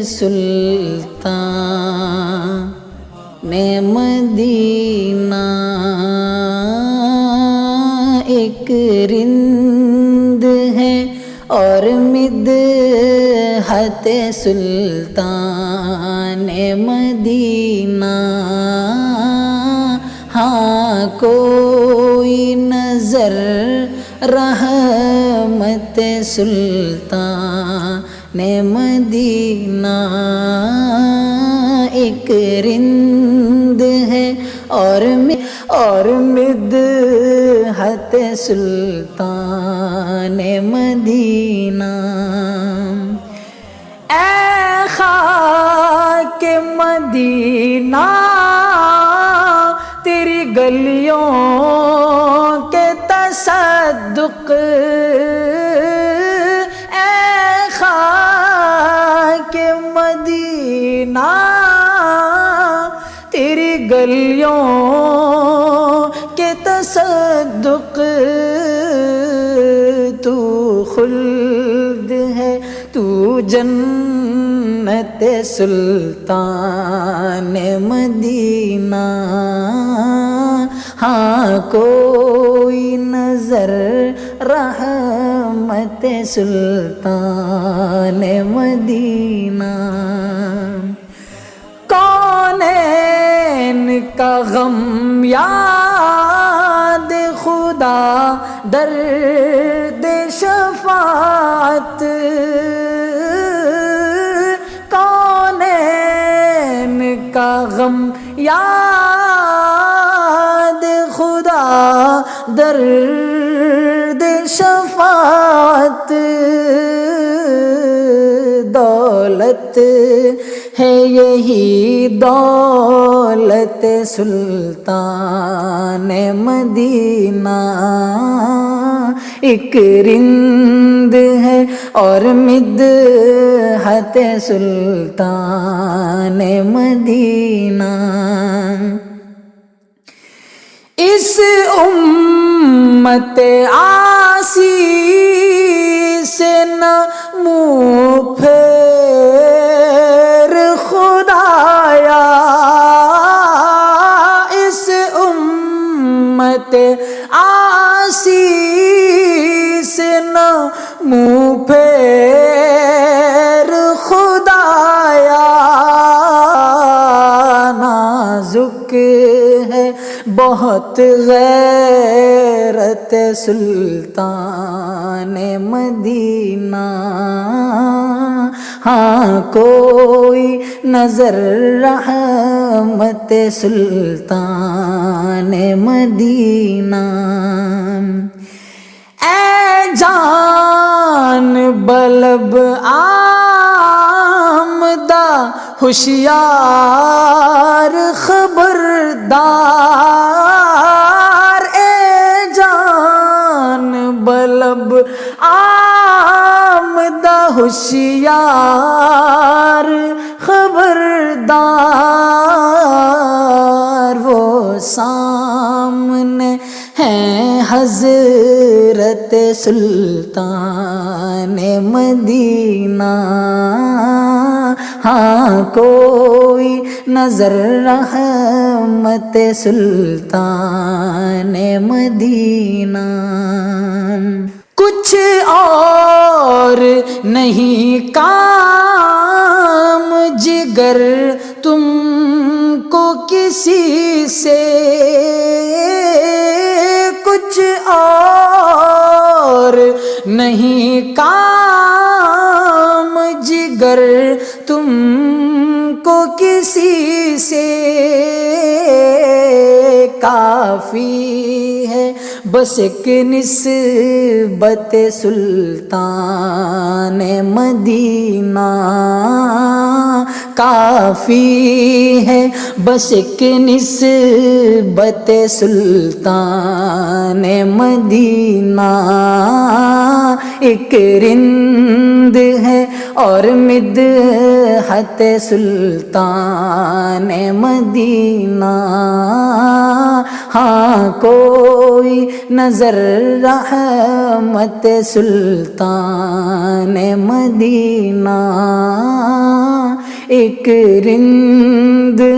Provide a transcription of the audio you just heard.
سلطان مدینہ ایک رند ہے اور مدحت سلطان مدینہ ہاں کوئی نظر رحمت سلطان مدینہ ایک رند ہے اور مدحت سلطان مدینہ اے خاک مدینہ تیری گلیوں کے تصدق اے خاک مدینہ تیری گلیوں کے تصدق تو خلد ہے تو جنت سلطان مدینہ ہاں کوئی نظر رحمت سلطان مدینہ کونین کا غم یاد خدا درد شفاعت کونین کا غم یاد خدا درد شفاعت دولت ہے یہی دولت سلطان مدینہ ایک رند ہے اور مدحت سلطان مدینہ اس امت عاصی سے نہ منہ پھیر خدایا اس امت عاصی سے نہ منہ پھیر خدایا نازک ہے بہت غیرت سلطان مدینہ ہاں کوئی نظر رحمت سلطان مدینہ اے جان بلب آمدہ ہوشیار خبردار اے جان بلب آمدہ ہوشیار خبردار وہ سامنے ہیں حضرت سلطان مدینہ ہاں کوئی نظر رحمت سلطان مدینہ کچھ اور نہیں کام جگر تم کو کسی سے کچھ اور نہیں کام جگر تم کو کسی سے کافی ہے بس ایک نسبت سلطان مدینہ کافی ہے بس ایک نسبت سلطان مدینہ ایک رند ہے اور مدحت سلطان مدینہ ہاں کوئی نظر رحمت سلطان مدینہ ایک رند